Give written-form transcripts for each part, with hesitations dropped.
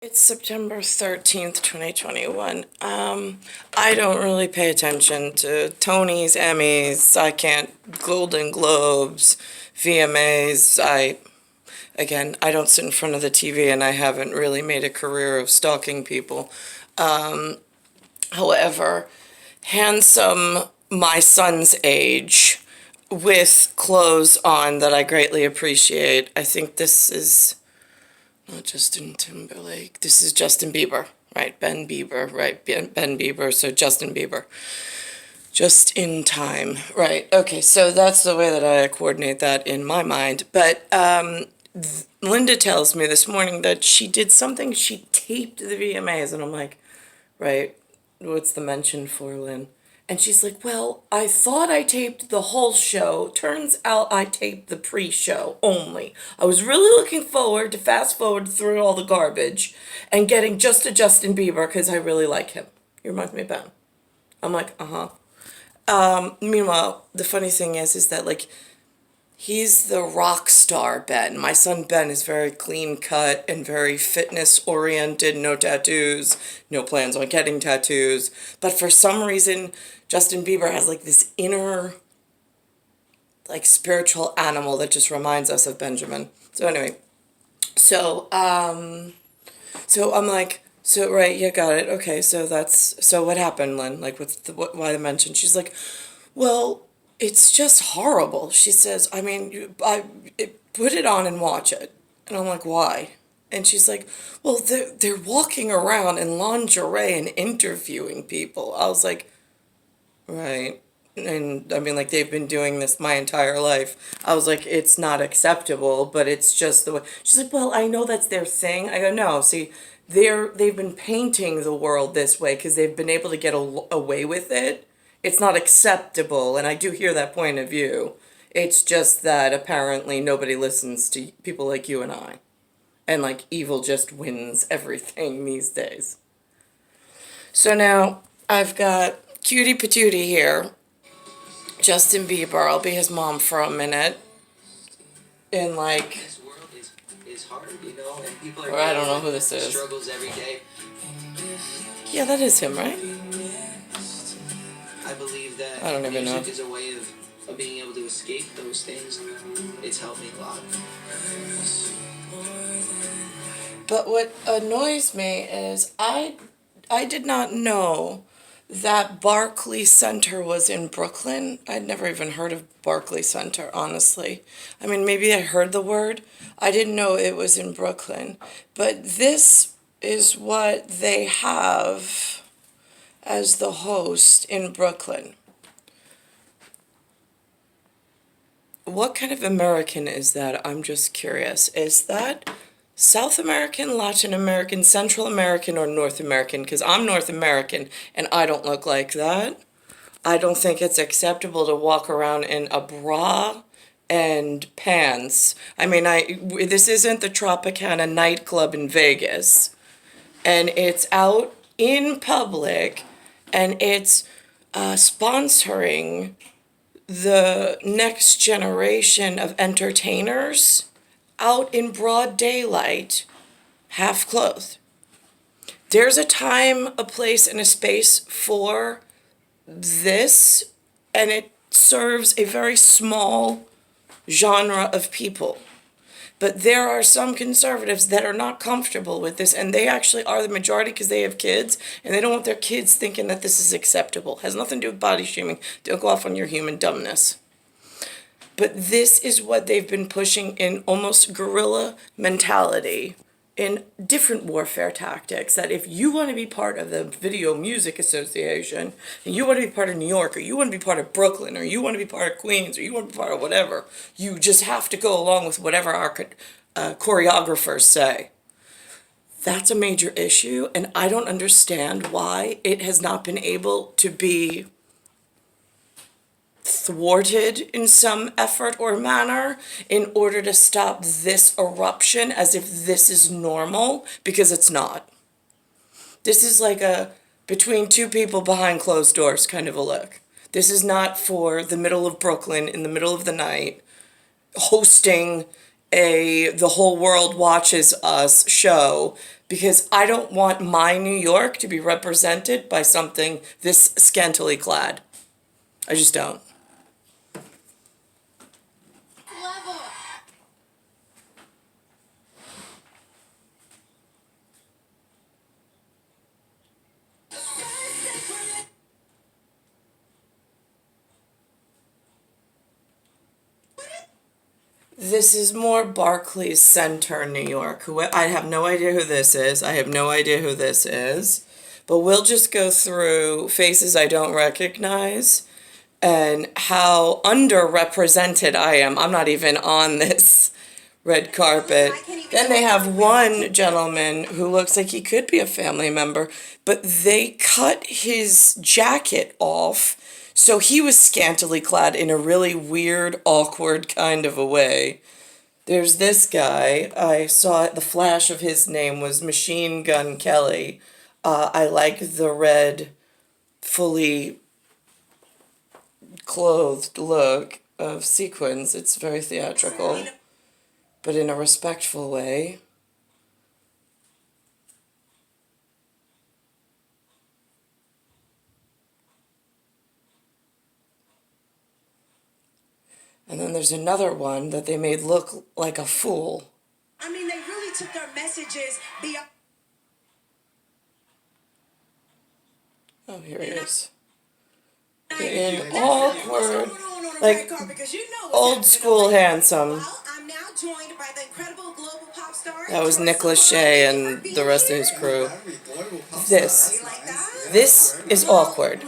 It's September 13th, 2021. I don't really pay attention to Tonys, Emmys, I can't, Golden Globes, VMAs. I don't sit in front of the TV and I haven't really made a career of stalking people. However, handsome, my son's age, with clothes on that I greatly appreciate. I think this is not Justin Timberlake. This is Justin Bieber, right? Ben Bieber, right? Ben Bieber, so Justin Bieber. Just in time, right? Okay, so that's the way that I coordinate that in my mind. But Linda tells me this morning that she did something, she taped the VMAs, and I'm like, right, what's the mention for, Lynn? And she's like, well, I thought I taped the whole show. Turns out I taped the pre-show only. I was really looking forward to fast forward through all the garbage and getting just to Justin Bieber because I really like him. He reminds me of Ben. I'm like, uh-huh. Meanwhile, the funny thing is that, like, he's the rock star Ben. My son Ben is very clean cut and very fitness oriented, no tattoos, no plans on getting tattoos. But for some reason, Justin Bieber has like this inner, like, spiritual animal that just reminds us of Benjamin. So anyway, so I'm like, so right, yeah, got it. Okay, so what happened, Lynn? Like, why the mention? She's like, well, it's just horrible. She says, I mean, put it on and watch it. And I'm like, why? And she's like, well, they're walking around in lingerie and interviewing people. I was like, right. And I mean, like, they've been doing this my entire life. I was like, it's not acceptable, but it's just the way. She's like, well, I know that's their thing. I go, no, see, they've been painting the world this way because they've been able to get away with it. It's not acceptable, and I do hear that point of view. It's just that apparently nobody listens to people like you and I. And, like, evil just wins everything these days. So now I've got Cutie Patootie here, Justin Bieber. I'll be his mom for a minute. In, like, This world is hard, you know, and people are or I don't know who this is. struggles every day. Yeah, that is him, right? I believe that I don't even know. music is a way of being able to escape those things. It's helped me a lot. But what annoys me is I did not know that Barclays Center was in Brooklyn. I'd never even heard of Barclays Center, honestly. I mean, maybe I heard the word. I didn't know it was in Brooklyn. But this is what they have as the host in Brooklyn. What kind of American is that? I'm just curious. Is that South American, Latin American, Central American, or North American? Because I'm North American and I don't look like that. I don't think it's acceptable to walk around in a bra and pants. I mean, this isn't the Tropicana nightclub in Vegas, and it's out in public, and it's sponsoring the next generation of entertainers out in broad daylight, half clothed. There's a time, a place, and a space for this, and it serves a very small genre of people. But there are some conservatives that are not comfortable with this, and they actually are the majority because they have kids, and they don't want their kids thinking that this is acceptable. It has nothing to do with body shaming. Don't go off on your human dumbness. But this is what they've been pushing in almost guerrilla mentality in different warfare tactics, that if you want to be part of the Video Music Association, and you want to be part of New York, or you want to be part of Brooklyn, or you want to be part of Queens, or you want to be part of whatever, you just have to go along with whatever our choreographers say. That's a major issue, and I don't understand why it has not been able to be thwarted in some effort or manner in order to stop this eruption as if this is normal, because it's not. This is like a between two people behind closed doors kind of a look. This is not for the middle of Brooklyn in the middle of the night hosting the whole world watches us show because I don't want my New York to be represented by something this scantily clad. I just don't. This is more Barclays Center, New York. I have no idea who this is. I have no idea who this is. But we'll just go through faces I don't recognize and how underrepresented I am. I'm not even on this red carpet. Then they have one gentleman who looks like he could be a family member, but they cut his jacket off, so he was scantily clad in a really weird, awkward kind of a way. There's this guy. I saw the flash of his name was Machine Gun Kelly. I like the red, fully clothed look of sequins. It's very theatrical, but in a respectful way. And then there's another one that they made look like a fool. I mean, they really took our messages beyond. Oh, here he is. In awkward, like old school handsome. Well, I'm now joined by the incredible global pop star. That was Nick Lachey and the rest of his crew. This is awkward.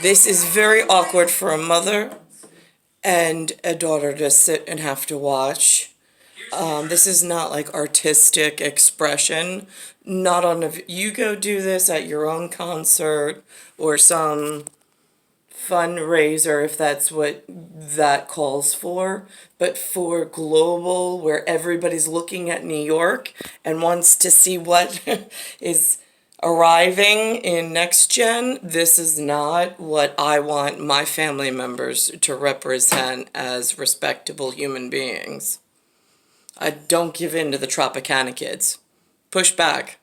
This is very awkward for a mother and a daughter to sit and have to watch. This is not like artistic expression. Not on a, you go do this at your own concert or some fundraiser if that's what that calls for. But for global, where everybody's looking at New York and wants to see what is arriving in next gen, this is not what I want my family members to represent as respectable human beings. I don't give in to the Tropicana kids. Push back.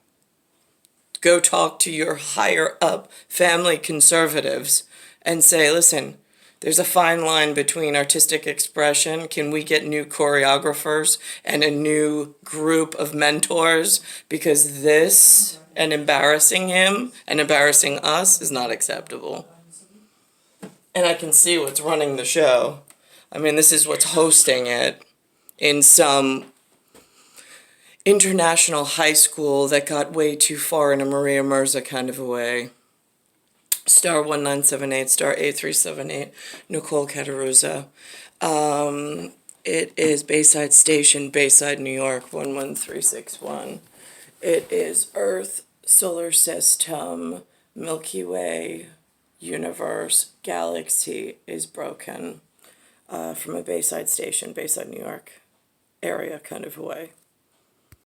Go talk to your higher up family conservatives and say, listen, there's a fine line between artistic expression. Can we get new choreographers and a new group of mentors? Because this and embarrassing him and embarrassing us is not acceptable. And I can see what's running the show. I mean, this is what's hosting it in some international high school that got way too far in a Maria Mirza kind of a way. Star 1978, star 8378, Nicole Cattaruzza. It is Bayside Station, Bayside, New York, 11361. It is Earth, Solar System, Milky Way, Universe, Galaxy is broken from a Bayside Station, Bayside, New York area kind of a way.